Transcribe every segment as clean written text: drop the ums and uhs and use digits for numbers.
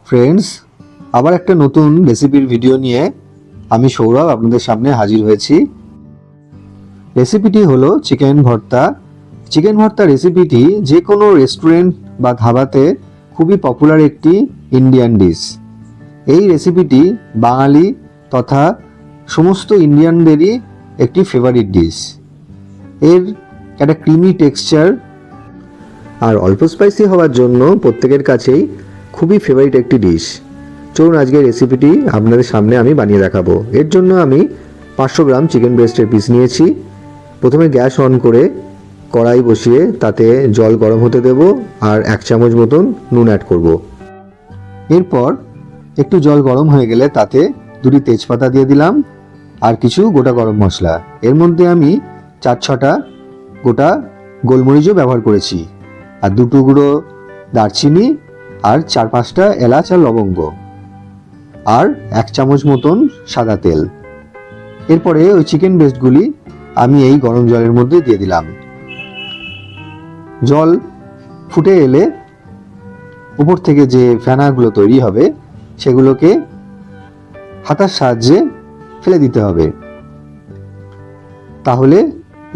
Friends, আবার একটা নতুন রেসিপির ভিডিও নিয়ে আমি সৌরভ আপনাদের সামনে হাজির হয়েছি। রেসিপিটি হলো চিকেন ভর্তা। চিকেন ভর্তা রেসিপিটি যে কোনো রেস্টুরেন্ট বা ধাবাতে খুবই পপুলার একটি ইন্ডিয়ান ডিশ। এই রেসিপিটি বাঙালি তথা সমস্ত ইন্ডিয়ানদেরই একটি ফেভারিট ডিশ। এর একটা ক্রিমি টেক্সচার আর অল্প স্পাইসি হওয়ার জন্য প্রত্যেকের কাছেই খুবই ফেভারিট একটি ডিশ। চলুন আজকের রেসিপিটি আপনাদের সামনে আমি বানিয়ে দেখাবো। এর জন্য আমি 500 গ্রাম চিকেন ব্রেস্টের পিস নিয়েছি। প্রথমে গ্যাস অন করে কড়াই বসিয়ে তাতে জল গরম হতে দেব আর 1 চামচ মতন নুন অ্যাড করব। এরপর একটু জল গরম হয়ে গেলে তাতে 2টি তেজপাতা দিয়ে দিলাম আর কিছু গোটা গরম মশলা। এর মধ্যে আমি 4-6টা গোটা গোলমরিচও ব্যবহার করেছি আর 2 টুকরো দারচিনি আর 4-5টা এলাচ আর লবঙ্গ আর 1 চামচ মতন সাদা তেল। এরপরে ওই চিকেন ব্রেস্টগুলি আমি এই গরম জলের মধ্যে দিয়ে দিলাম। জল ফুটে এলে উপর থেকে যে ফেনাগুলো তৈরি হবে সেগুলোকে হাতার সাহায্যে ফেলে দিতে হবে। তাহলে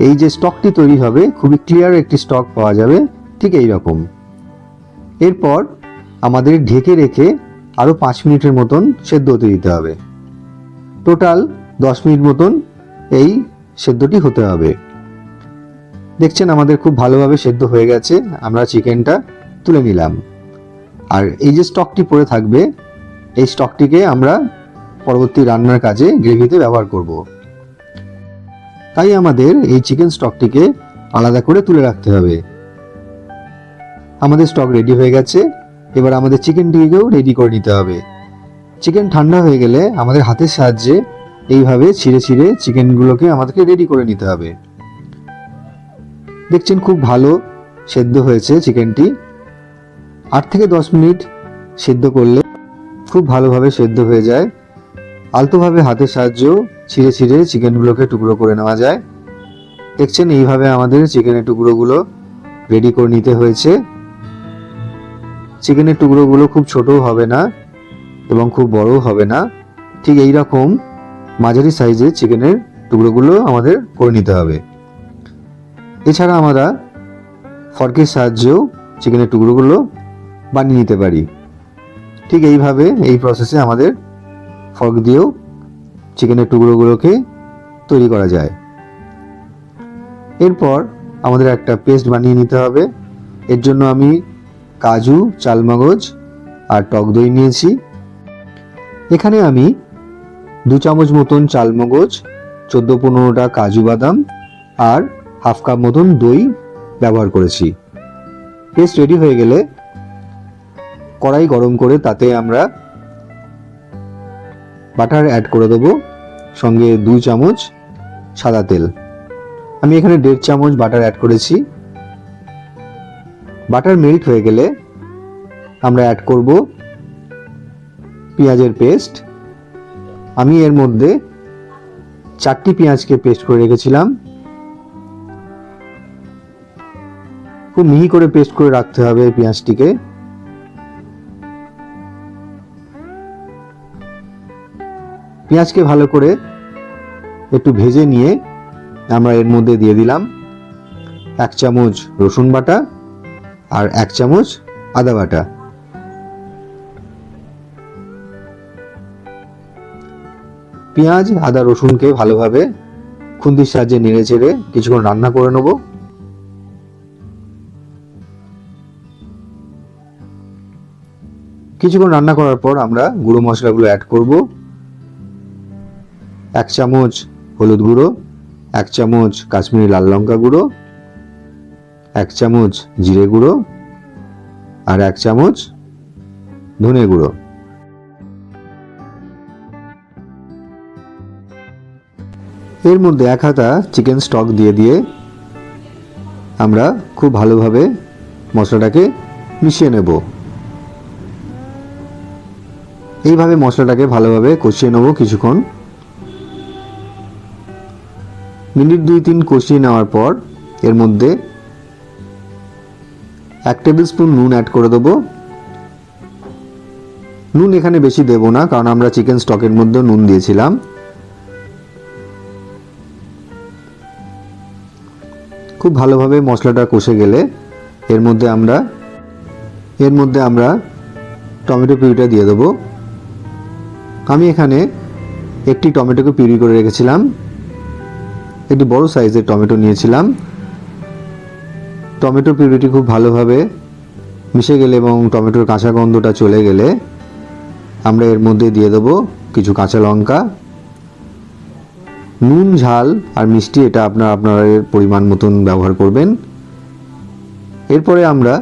এই যে স্টকটি তৈরি হবে খুবই ক্লিয়ার একটি স্টক পাওয়া যাবে, ঠিক এই রকম। এরপর আমাদের ঢেকে রেখে আরও 5 মিনিটের মতন সেদ্ধ হতে দিতে হবে। টোটাল 10 মিনিট মতন এই সেদ্ধটি হতে হবে। দেখছেন আমাদের খুব ভালোভাবে সেদ্ধ হয়ে গেছে। আমরা চিকেনটা তুলে নিলাম আর এই যে স্টকটি পড়ে থাকবে এই স্টকটিকে আমরা পরবর্তী রান্নার কাজে গ্রেভিতে ব্যবহার করব। তাই আমাদের এই চিকেন স্টকটিকে আলাদা করে তুলে রাখতে হবে। আমাদের স্টক রেডি হয়ে গেছে। এবার আমাদের চিকেনটিকেও রেডি করে নিতে হবে। চিকেন ঠান্ডা হয়ে গেলে আমাদের হাতের সাহায্যে এইভাবে ছিঁড়ে ছিঁড়ে চিকেনগুলোকে আমাদেরকে রেডি করে নিতে হবে। দেখছেন খুব ভালো সেদ্ধ হয়েছে চিকেনটি। 8 থেকে 10 মিনিট সেদ্ধ করলে খুব ভালোভাবে সেদ্ধ হয়ে যায়। আলতোভাবে হাতের সাহায্যেও ছিঁড়ে ছিঁড়ে চিকেনগুলোকে টুকরো করে নেওয়া যায়। দেখছেন এইভাবে আমাদের চিকেনের টুকরোগুলো রেডি করে নিতে হয়েছে। চিকেনের টুকরোগুলো খুব ছোটও হবে না এবং খুব বড়ও হবে না, ঠিক এই রকম মাঝারি সাইজের চিকেনের টুকরোগুলো আমাদের করে নিতে হবে। এছাড়া আমরা ফর্কের সাহায্যেও চিকেনের টুকরোগুলো বানিয়ে নিতে পারি। ঠিক এইভাবে এই প্রসেসে আমাদের ফর্ক দিয়েও চিকেনের টুকরোগুলোকে তৈরি করা যায়। এরপর আমাদের একটা পেস্ট বানিয়ে নিতে হবে। এর জন্য আমি কাজু, চালমগজ আর টক দই নিয়েছি। এখানে আমি 2 চামচ মতন চালমগজ, 14-15টা কাজু বাদাম আর হাফ কাপ মতন দই ব্যবহার করেছি। পেস্ট রেডি হয়ে গেলে কড়াই গরম করে তাতে আমরা বাটার অ্যাড করে দেবো, সঙ্গে 2 চামচ সাদা তেল। আমি এখানে 1.5 চামচ বাটার অ্যাড করেছি। বাটার মেল্ট হয়ে গেলে আমরা অ্যাড করব পেঁয়াজের পেস্ট। আমি এর মধ্যে 4টি পেঁয়াজকে পেস্ট করে রেখেছিলাম। খুব মিহি করে পেস্ট করে রাখতে হবে পেঁয়াজটিকে। পেঁয়াজকে ভালো করে একটু ভেজে নিয়ে আমরা এর মধ্যে দিয়ে দিলাম 1 চামচ রসুন বাটা আর 1 চামচ আদা বাটা। পেঁয়াজ, আদা, রসুনকে ভালোভাবে খুন্তির সাহায্যে নেড়ে চেড়ে কিছুক্ষণ রান্না করে নেব। কিছুক্ষণ রান্না করার পর আমরা গুঁড়ো মশলাগুলো অ্যাড করব। 1 চামচ হলুদ গুঁড়ো, 1 চামচ কাশ্মীরি লাল লঙ্কা গুঁড়ো, 1 চামচ জিরে গুঁড়ো আর 1 চামচ ধনে গুঁড়ো। এর মধ্যে 1 হাতা চিকেন স্টক দিয়ে দিয়ে আমরা খুব ভালোভাবে মশলাটাকে মিশিয়ে নেব। এইভাবে মশলাটাকে ভালোভাবে কষিয়ে নেব কিছুক্ষণ। মিনিট 2-3 কষিয়ে নেওয়ার পর এর মধ্যে 1 টেবিল স্পুন নুন অ্যাড করে দেবো নুন এখানে বেশি দেব না, কারণ আমরা চিকেন স্টকের মধ্যে নুন দিয়েছিলাম। খুব ভালোভাবে মশলাটা কষে গেলে এর মধ্যে আমরা টমেটো পিউরিটা দিয়ে দেবো। আমি এখানে একটি টমেটোকে পিউরি করে রেখেছিলাম, একটি বড় সাইজের টমেটো নিয়েছিলাম। টমেটো পিউরিটি খুব ভালোভাবে মিশে গেলে এবং টমেটোর কাঁচা গন্ধটা চলে গেলে আমরা এর মধ্যে দিয়ে দেবো কিছু কাঁচা লঙ্কা। নুন, ঝাল আর মিষ্টি এটা আপনার পরিমাণ মতন ব্যবহার করবেন। এরপরে আমরা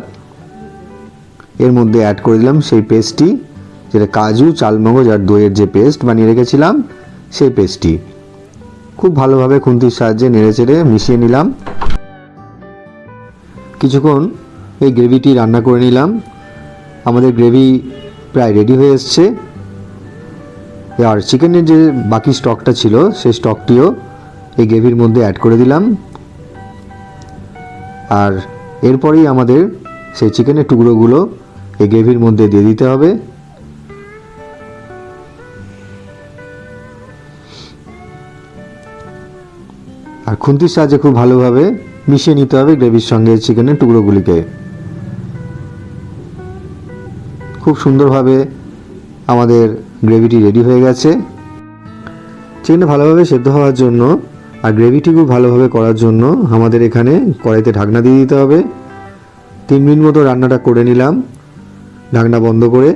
এর মধ্যে অ্যাড করে দিলাম সেই পেস্টটি, যেটা কাজু, চালমগজ আর দইয়ের যে পেস্ট বানিয়ে রেখেছিলাম সেই পেস্টটি। খুব ভালোভাবে খুন্তির সাহায্যে নেড়েচেড়ে মিশিয়ে নিলাম। কিছুক্ষণ এই গ্রেভিটি রান্না করে নিলাম। আমাদের গ্রেভি প্রায় রেডি হয়ে এসছে। আর চিকেনের যে বাকি স্টকটা ছিল সেই স্টকটিও এই গ্রেভির মধ্যে অ্যাড করে দিলাম। আর এরপরেই আমাদের সেই চিকেনের টুকরোগুলো এই গ্রেভির মধ্যে দিয়ে দিতে হবে। আর খুন্তির সাহায্যে খুব ভালোভাবে মিশিয়ে নিতে হবে গ্রেভির সঙ্গে চিকেনের টুকরোগুলিকে। খুব সুন্দরভাবে আমাদের গ্রেভিটি রেডি হয়ে গেছে। চিকেনটা ভালোভাবে সেদ্ধ হওয়ার জন্য আর গ্রেভিটি খুব ভালোভাবে করার জন্য আমাদের এখানে কড়াইতে ঢাকনা দিয়ে দিতে হবে। 3 মিনিট মতো রান্নাটা করে নিলাম ঢাকনা বন্ধ করে।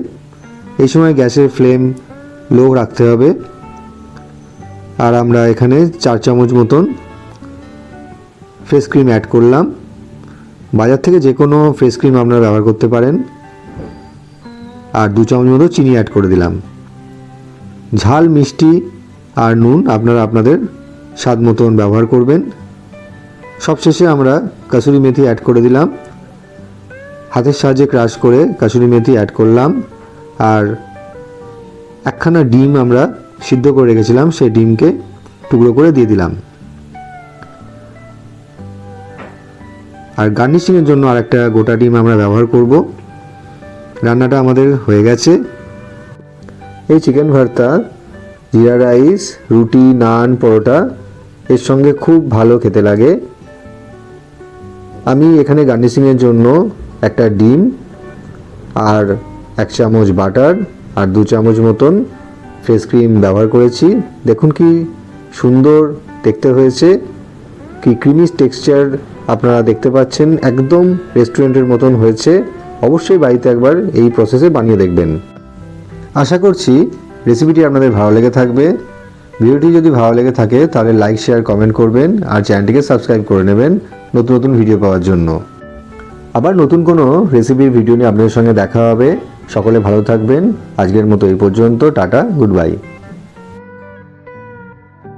এই সময় গ্যাসের ফ্লেম লো রাখতে হবে। আর আমরা এখানে 4 চামচ মতন ফ্রেশ ক্রিম অ্যাড করলাম। বাজার থেকে যে কোনো ফ্রেশ ক্রিম আপনারা ব্যবহার করতে পারেন। আর 2 চামচ মতো চিনি অ্যাড করে দিলাম। ঝাল, মিষ্টি আর নুন আপনারা আপনাদের স্বাদ মতন ব্যবহার করবেন। সবশেষে আমরা কাসুরি মেথি অ্যাড করে দিলাম। হাতের সাহায্যে ক্রাশ করে কাসুরি মেথি অ্যাড করলাম। আর একখানা ডিম আমরা সিদ্ধ করে রেখেছিলাম, সেই ডিমকে টুকরো করে দিয়ে দিলাম। আর গার্নিশিংয়ের জন্য আরেকটা গোটা ডিম আমরা ব্যবহার করব। রান্নাটা আমাদের হয়ে গেছে। এই চিকেন ভর্তা জিরা রাইস, রুটি, নান, পরোটা এর সঙ্গে খুব ভালো খেতে লাগে। আমি এখানে গার্নিশিংয়ের জন্য একটা ডিম আর 1 চামচ বাটার আর 2 চামচ মতন ফ্রেশ ক্রিম ব্যবহার করেছি। দেখুন কি সুন্দর দেখতে হয়েছে, কি ক্রিমি টেক্সচার আপনারা দেখতে পাচ্ছেন, একদম রেস্টুরেন্টের মতন হয়েছে। অবশ্যই বাড়িতে একবার এই প্রসেসে বানিয়ে দেখবেন। আশা করছি রেসিপিটি আপনাদের ভালো লেগে থাকবে। ভিডিওটি যদি ভালো লেগে থাকে তাহলে লাইক, শেয়ার, কমেন্ট করবেন আর চ্যানেলটিকে সাবস্ক্রাইব করে নেবেন নতুন নতুন ভিডিও পাওয়ার জন্য। আবার নতুন কোনো রেসিপির ভিডিও নিয়ে আপনাদের সঙ্গে দেখা হবে। সকলে ভালো থাকবেন। আজকের মতো এই পর্যন্ত। Tata, good bye.